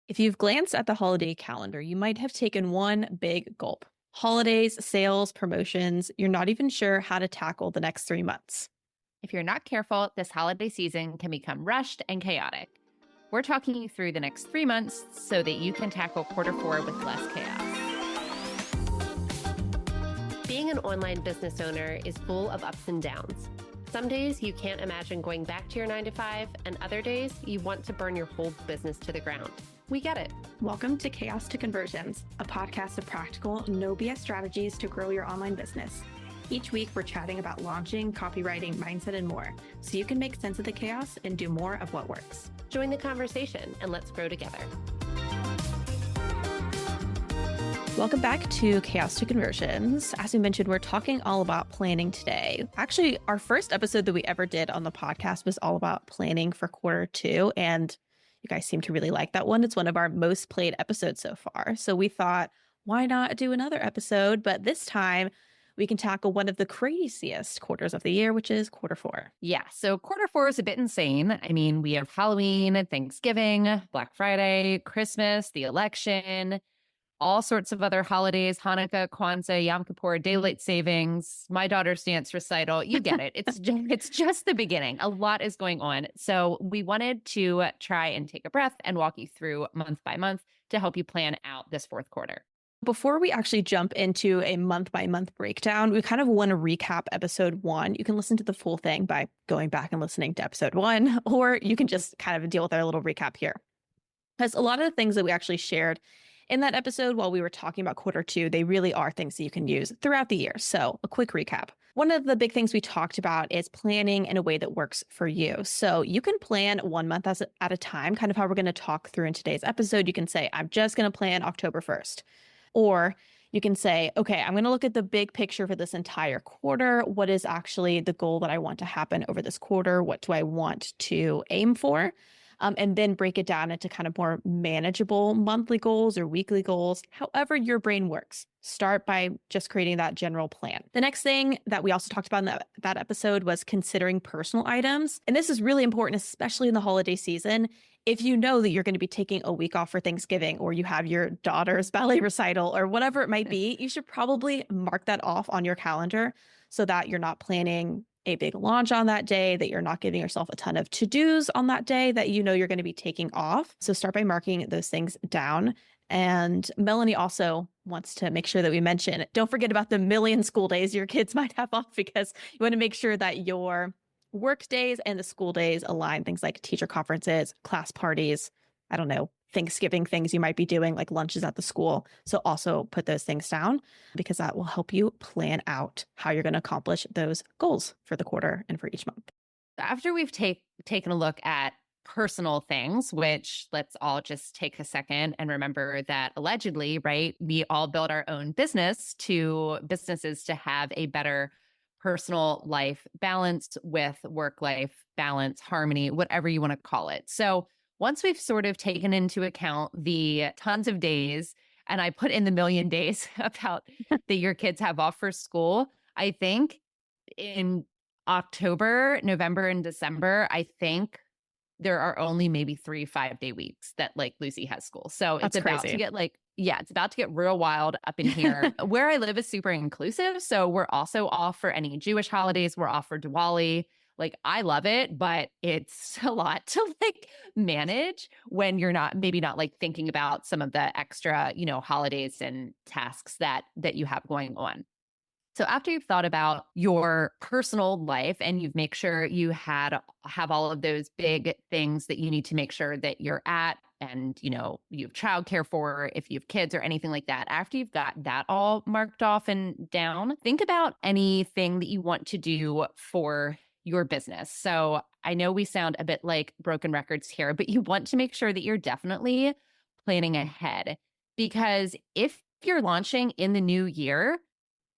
If you've glanced at the holiday calendar, you might have taken one big gulp. Holidays, sales, promotions, you're not even sure how to tackle the next 3 months. If you're not careful, this holiday season can become rushed and chaotic. We're talking you through the next 3 months so that you can tackle quarter 4 with less chaos. Being an online business owner is full of ups and downs. Some days you can't imagine going back to your 9 to 5, and other days you want to burn your whole business to the ground. We get it. Welcome to Chaos to Conversions, a podcast of practical, no BS strategies to grow your online business. Each week, we're chatting about launching, copywriting, mindset, and more, so you can make sense of the chaos and do more of what works. Join the conversation and let's grow together. Welcome back to Chaos to Conversions. As we mentioned, we're talking all about planning today. Actually, our first episode that we ever did on the podcast was all about planning for quarter 2, and you guys seem to really like that one. It's one of our most played episodes so far. So we thought, why not do another episode? But this time, we can tackle one of the craziest quarters of the year, which is quarter 4. Yeah, so quarter 4 is a bit insane. I mean, we have Halloween, Thanksgiving, Black Friday, Christmas, the election, all sorts of other holidays, Hanukkah, Kwanzaa, Yom Kippur, daylight savings, my daughter's dance recital. You get it. It's just the beginning. A lot is going on. So we wanted to try and take a breath and walk you through month by month to help you plan out this fourth quarter. Before we actually jump into a month by month breakdown, we kind of want to recap episode 1. You can listen to the full thing by going back and listening to episode 1, or you can just kind of deal with our little recap here. Because a lot of the things that we actually shared in that episode while we were talking about quarter 2, they really are things that you can use throughout the year. So a quick recap. One of the big things we talked about is planning in a way that works for you. So you can plan 1 month at a time, kind of how we're going to talk through in today's episode. You can say, I'm just going to plan October 1st. Or you can say, okay, I'm going to look at the big picture for this entire quarter. What is actually the goal that I want to happen over this quarter? What do I want to aim for? And then break it down into kind of more manageable monthly goals or weekly goals, however your brain works. Start by just creating that general plan. The next thing that we also talked about in that episode was considering personal items. And this is really important, especially in the holiday season. If you know that you're going to be taking a week off for Thanksgiving, or you have your daughter's ballet recital or whatever it might be, you should probably mark that off on your calendar so that you're not planning a big launch on that day, that you're not giving yourself a ton of to-dos on that day that you know you're going to be taking off. So start by marking those things down. And Melanie also wants to make sure that we mention, don't forget about the million school days your kids might have off, because you want to make sure that your work days and the school days align. Things like teacher conferences, class parties, I don't know, Thanksgiving things you might be doing, like lunches at the school. So also put those things down, because that will help you plan out how you're going to accomplish those goals for the quarter and for each month. After we've taken a look at personal things, which let's all just take a second and remember that allegedly, right, we all build our own businesses to have a better personal life balance with work-life balance, harmony, whatever you want to call it. So once we've sort of taken into account the tons of days, and I put in the million days about that your kids have off for school, I think in October, November, and December, I think there are only maybe 3 5-day weeks that like Lucy has school. So That's it's about crazy. to get it's about to get real wild up in here. Where I live is super inclusive. So we're also off for any Jewish holidays. We're off for Diwali. Like, I love it, but it's a lot to like manage when you're maybe not like thinking about some of the extra, holidays and tasks that you have going on. So after you've thought about your personal life and you've make sure you have all of those big things that you need to make sure that you're at, and you have childcare for if you have kids or anything like that, after you've got that all marked off and down, think about anything that you want to do for your business. So I know we sound a bit like broken records here, but you want to make sure that you're definitely planning ahead, because if you're launching in the new year,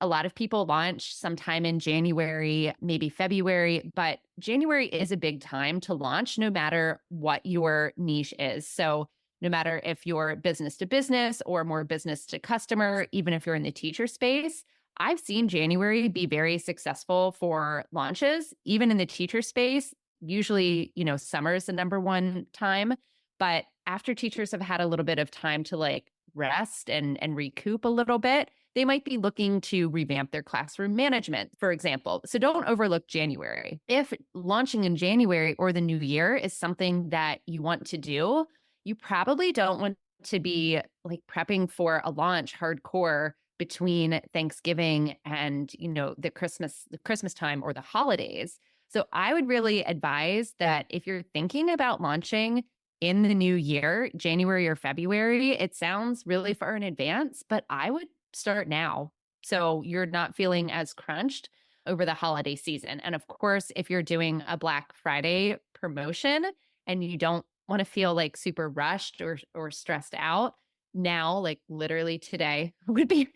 a lot of people launch sometime in January, maybe February, but January is a big time to launch no matter what your niche is. So no matter if you're business to business or more business to customer, even if you're in the teacher space, I've seen January be very successful for launches, even in the teacher space. Usually, summer is the number one time, But after teachers have had a little bit of time to like rest and recoup a little bit, they might be looking to revamp their classroom management, for example. So don't overlook January. If launching in January or the new year is something that you want to do, you probably don't want to be like prepping for a launch hardcore between Thanksgiving and, the Christmas time or the holidays. So I would really advise that if you're thinking about launching in the new year, January or February, it sounds really far in advance, but I would start now. So you're not feeling as crunched over the holiday season. And of course, if you're doing a Black Friday promotion and you don't want to feel like super rushed or stressed out, now, like literally today would be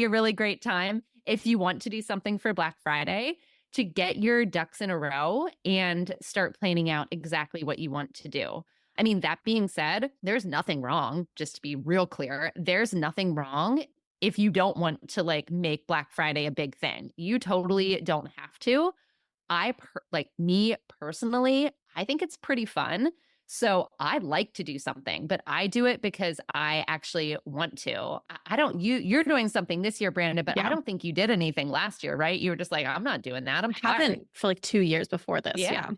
a really great time if you want to do something for Black Friday to get your ducks in a row and start planning out exactly what you want to do. I mean, that being said, there's nothing wrong, just to be real clear, there's nothing wrong if you don't want to like make Black Friday a big thing. You totally don't have to. Me personally, I think it's pretty fun. So I like to do something, but I do it because I actually want to. I don't, you're doing something this year, Branda, but I don't think you did anything last year, right? You were just like, I'm not doing that. I'm tired. Haven't for like 2 years before this. Yeah.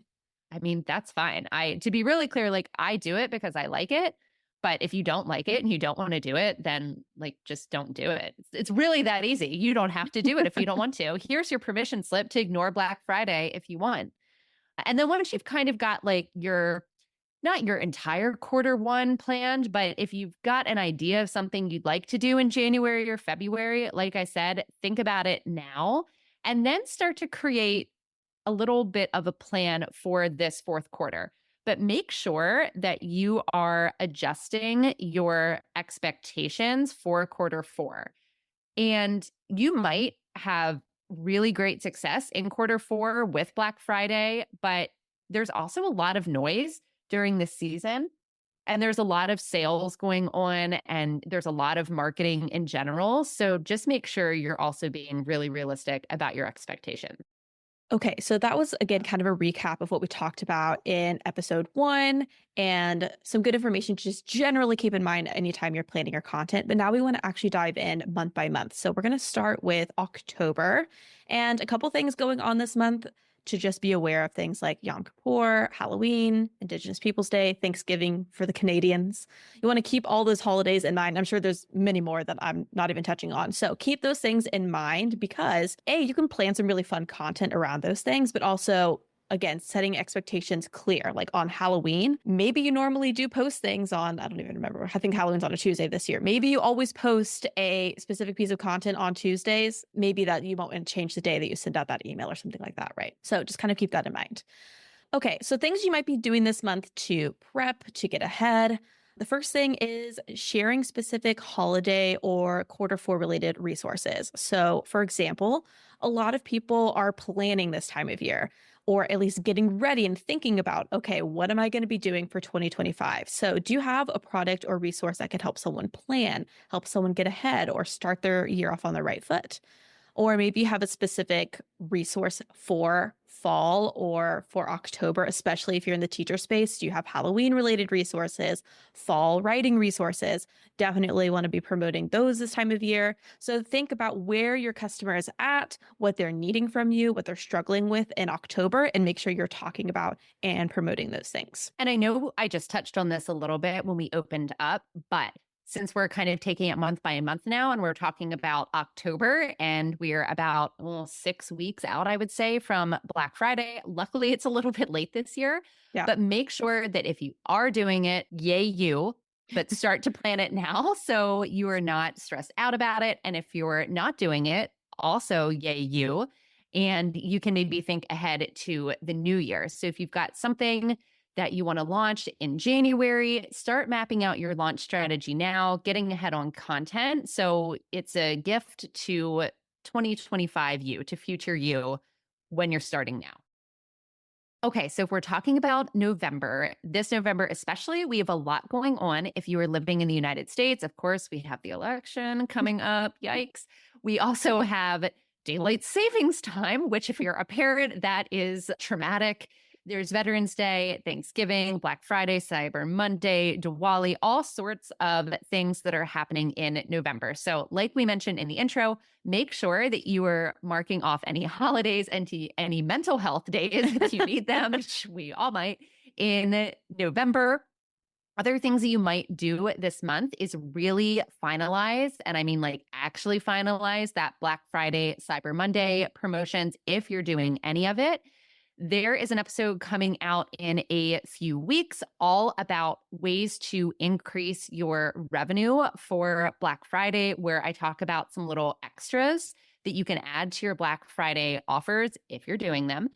I mean, that's fine. To be really clear, like I do it because I like it. But if you don't like it and you don't want to do it, then like just don't do it. It's really that easy. You don't have to do it if you don't want to. Here's your permission slip to ignore Black Friday if you want. And then once you've kind of got like not your entire quarter one planned, but if you've got an idea of something you'd like to do in January or February, like I said, think about it now and then start to create a little bit of a plan for this fourth quarter. But make sure that you are adjusting your expectations for quarter four. And you might have really great success in quarter four with Black Friday, but there's also a lot of noise during this season. And there's a lot of sales going on and there's a lot of marketing in general. So just make sure you're also being really realistic about your expectations. Okay, so that was, again, kind of a recap of what we talked about in episode 1 and some good information to just generally keep in mind anytime you're planning your content. But now we want to actually dive in month by month. So we're going to start with October and a couple things going on this month to just be aware of, things like Yom Kippur, Halloween, Indigenous Peoples Day, Thanksgiving for the Canadians. You want to keep all those holidays in mind. I'm sure there's many more that I'm not even touching on. So keep those things in mind because you can plan some really fun content around those things, but also, again, setting expectations clear. Like on Halloween, maybe you normally do post things on, I don't even remember. I think Halloween's on a Tuesday this year. Maybe you always post a specific piece of content on Tuesdays. Maybe that you won't change the day that you send out that email or something like that, right? So just kind of keep that in mind. Okay, so things you might be doing this month to prep, to get ahead. The first thing is sharing specific holiday or quarter four related resources. So for example, a lot of people are planning this time of year, or at least getting ready and thinking about, okay, what am I going to be doing for 2025? So do you have a product or resource that could help someone plan, help someone get ahead, or start their year off on the right foot? Or maybe you have a specific resource for fall or for October, especially if you're in the teacher space. Do you have Halloween related resources, fall writing resources? Definitely want to be promoting those this time of year. So think about where your customer is at, what they're needing from you, what they're struggling with in October, and make sure you're talking about and promoting those things. And I know I just touched on this a little bit when we opened up, but since we're kind of taking it month by month now, and we're talking about October, and we're about 6 weeks out, I would say, from Black Friday. Luckily, it's a little bit late this year, but make sure that if you are doing it, yay you, but start to plan it now so you are not stressed out about it. And if you're not doing it, also yay you, and you can maybe think ahead to the new year. So if you've got something that you want to launch in January, start mapping out your launch strategy now, getting ahead on content. So it's a gift to 2025 you, to future you when you're starting now. Okay, so if we're talking about November, this November especially, we have a lot going on. If you are living in the United States, of course, we have the election coming up. Yikes. We also have daylight savings time, which if you're a parent, that is traumatic. There's Veterans Day, Thanksgiving, Black Friday, Cyber Monday, Diwali, all sorts of things that are happening in November. So like we mentioned in the intro, make sure that you are marking off any holidays and any mental health days if you need them, which we all might, in November. Other things that you might do this month is really finalize, and I mean like actually finalize that Black Friday, Cyber Monday promotions if you're doing any of it. There is an episode coming out in a few weeks all about ways to increase your revenue for Black Friday, where I talk about some little extras that you can add to your Black Friday offers if you're doing them.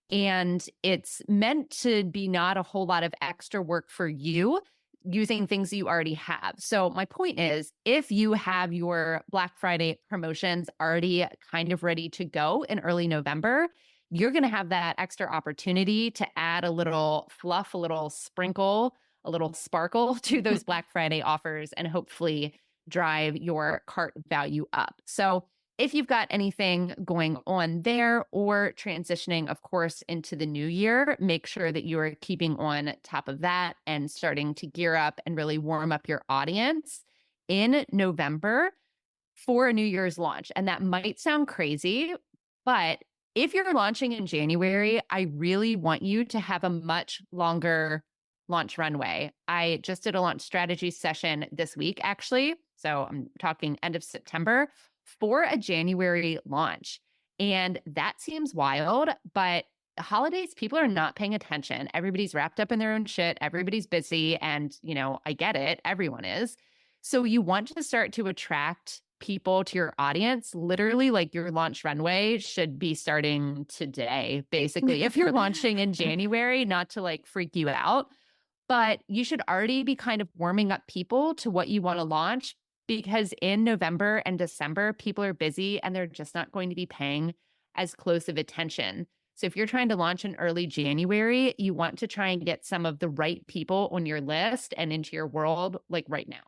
And it's meant to be not a whole lot of extra work for you using things that you already have. So my point is, if you have your Black Friday promotions already kind of ready to go in early November, you're going to have that extra opportunity to add a little fluff, a little sprinkle, a little sparkle to those Black Friday offers and hopefully drive your cart value up. So if you've got anything going on there or transitioning, of course, into the new year, make sure that you are keeping on top of that and starting to gear up and really warm up your audience in November for a New Year's launch. And that might sound crazy, but if you're launching in January, I really want you to have a much longer launch runway. I just did a launch strategy session this week, actually. So I'm talking end of September for a January launch. And that seems wild, but holidays, people are not paying attention. Everybody's wrapped up in their own shit. Everybody's busy. And, I get it. Everyone is. So you want to start to attract people to your audience. Literally, like your launch runway should be starting today, basically, if you're launching in January, not to like freak you out, but you should already be kind of warming up people to what you want to launch, because in November and December, people are busy and they're just not going to be paying as close of attention. So if you're trying to launch in early January, you want to try and get some of the right people on your list and into your world like right now.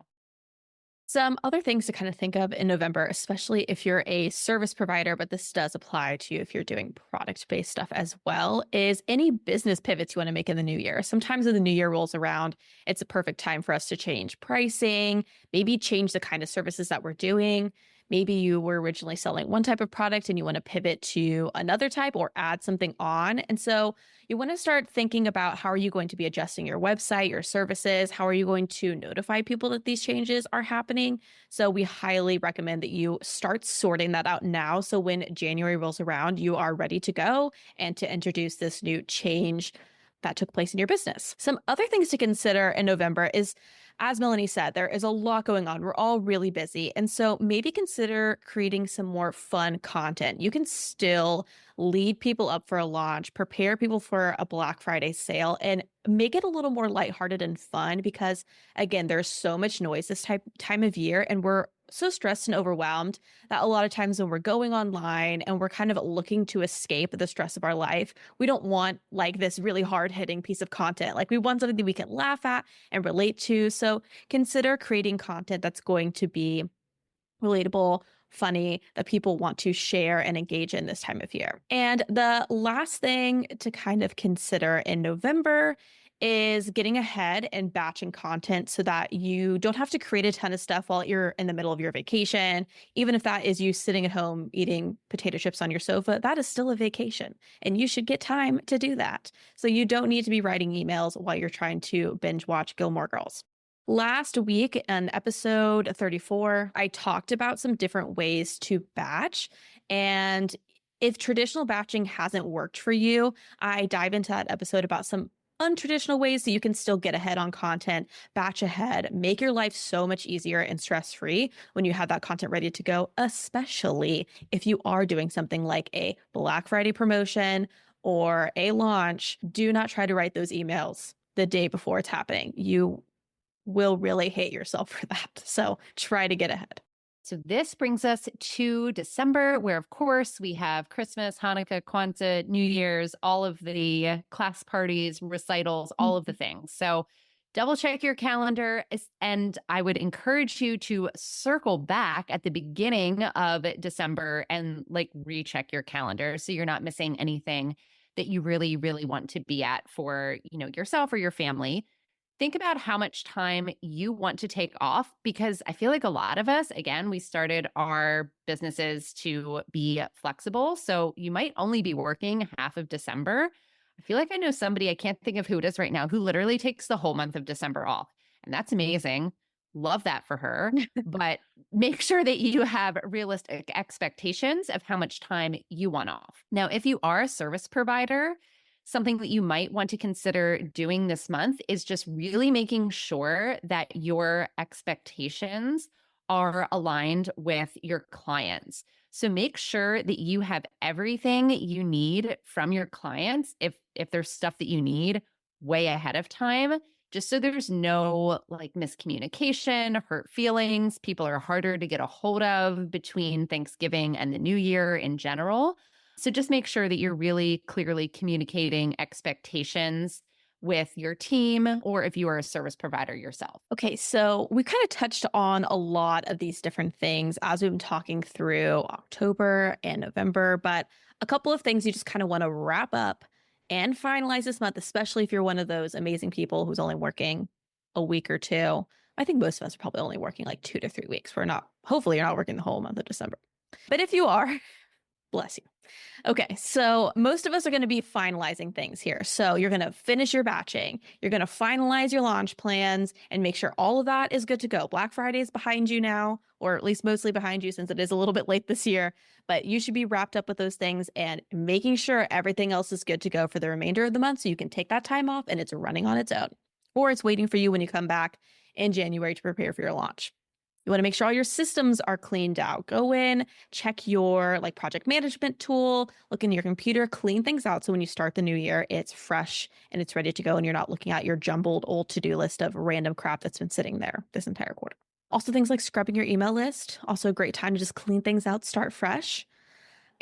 Some other things to kind of think of in November, especially if you're a service provider, but this does apply to you if you're doing product-based stuff as well, is any business pivots you want to make in the new year. Sometimes when the new year rolls around, it's a perfect time for us to change pricing, maybe change the kind of services that we're doing. Maybe you were originally selling one type of product and you want to pivot to another type or add something on. And so you want to start thinking about how are you going to be adjusting your website, your services? How are you going to notify people that these changes are happening? So we highly recommend that you start sorting that out now. So when January rolls around, you are ready to go and to introduce this new change that took place in your business. Some other things to consider in November is, as Melanie said, there is a lot going on. We're all really busy. And so maybe consider creating some more fun content. You can still lead people up for a launch, prepare people for a Black Friday sale, and make it a little more lighthearted and fun because, again, there's so much noise this time of year, and we're so stressed and overwhelmed that a lot of times when we're going online and we're kind of looking to escape the stress of our life, we don't want like this really hard-hitting piece of content. Like we want something that we can laugh at and relate to. So consider creating content that's going to be relatable, funny, that people want to share and engage in this time of year. And the last thing to kind of consider in November is getting ahead and batching content so that you don't have to create a ton of stuff while you're in the middle of your vacation. Even if that is you sitting at home eating potato chips on your sofa, that is still a vacation and you should get time to do that. So you don't need to be writing emails while you're trying to binge watch Gilmore Girls. Last week in episode 34, I talked about some different ways to batch. And if traditional batching hasn't worked for you, I dive into that episode about some untraditional ways that you can still get ahead on content, batch ahead, make your life so much easier and stress-free when you have that content ready to go, especially if you are doing something like a Black Friday promotion or a launch. Do not try to write those emails the day before it's happening. You will really hate yourself for that. So try to get ahead. So this brings us to December, where, of course, we have Christmas, Hanukkah, Kwanzaa, New Year's, all of the class parties, recitals, all of the things. So double check your calendar. And I would encourage you to circle back at the beginning of December and like recheck your calendar so you're not missing anything that you really, really want to be at for, yourself or your family. Think about how much time you want to take off, because I feel like a lot of us, again, we started our businesses to be flexible. So you might only be working half of December. I feel like I know somebody, I can't think of who it is right now, who literally takes the whole month of December off. And that's amazing. Love that for her. But make sure that you have realistic expectations of how much time you want off. Now, if you are a service provider, something that you might want to consider doing this month is just really making sure that your expectations are aligned with your clients. So make sure that you have everything you need from your clients, if there's stuff that you need, way ahead of time, just so there's no miscommunication, hurt feelings. People are harder to get a hold of between Thanksgiving and the New Year in general. So just make sure that you're really clearly communicating expectations with your team, or if you are a service provider yourself. Okay, so we kind of touched on a lot of these different things as we've been talking through October and November, but a couple of things you just kind of want to wrap up and finalize this month, especially if you're one of those amazing people who's only working a week or two. I think most of us are probably only working 2 to 3 weeks. Hopefully you're not working the whole month of December. But if you are, bless you. Okay, so most of us are going to be finalizing things here. So you're going to finish your batching. You're going to finalize your launch plans and make sure all of that is good to go. Black Friday is behind you now, or at least mostly behind you since it is a little bit late this year. But you should be wrapped up with those things and making sure everything else is good to go for the remainder of the month so you can take that time off and it's running on its own. Or it's waiting for you when you come back in January to prepare for your launch. You want to make sure all your systems are cleaned out. Go in, check your project management tool, look in your computer, clean things out. So when you start the new year, it's fresh and it's ready to go. And you're not looking at your jumbled old to-do list of random crap that's been sitting there this entire quarter. Also things like scrubbing your email list. Also a great time to just clean things out, start fresh.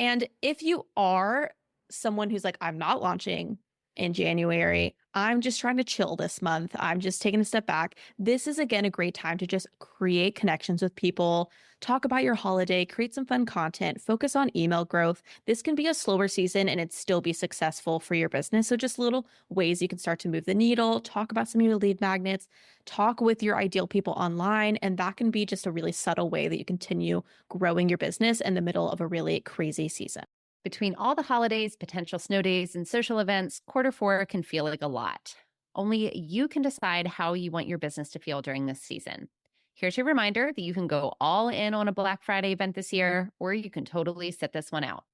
And if you are someone who's I'm not launching in January, I'm just trying to chill this month, I'm just taking a step back, this is again a great time to just create connections with people, talk about your holiday, create some fun content, focus on email growth. This can be a slower season and it still be successful for your business. So just little ways you can start to move the needle, talk about some of your lead magnets, talk with your ideal people online, and that can be just a really subtle way that you continue growing your business in the middle of a really crazy season. Between all the holidays, potential snow days, and social events, Q4 can feel like a lot. Only you can decide how you want your business to feel during this season. Here's your reminder that you can go all in on a Black Friday event this year, or you can totally sit this one out.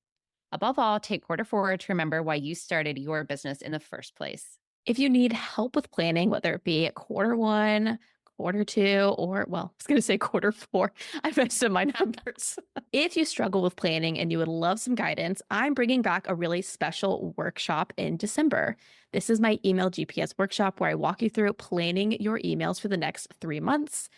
Above all, take Q4 to remember why you started your business in the first place. If you need help with planning, whether it be Q1, Q2, or I was going to say Q4. I messed up my numbers. If you struggle with planning and you would love some guidance, I'm bringing back a really special workshop in December. This is my email GPS workshop where I walk you through planning your emails for the next 3 months.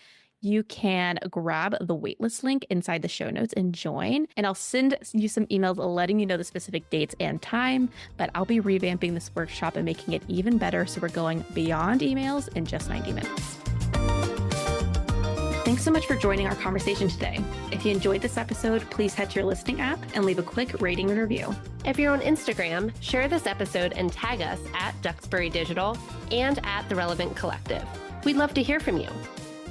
You can grab the waitlist link inside the show notes and join. And I'll send you some emails letting you know the specific dates and time, but I'll be revamping this workshop and making it even better. So we're going beyond emails in just 90 minutes. Thanks so much for joining our conversation today. If you enjoyed this episode, please head to your listening app and leave a quick rating and review. If you're on Instagram, share this episode and tag us at Duxbury Digital and at The Relevant Collective. We'd love to hear from you.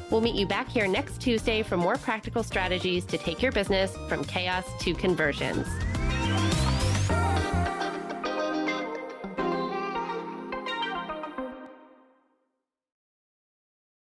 We'll meet you back here next Tuesday for more practical strategies to take your business from chaos to conversions.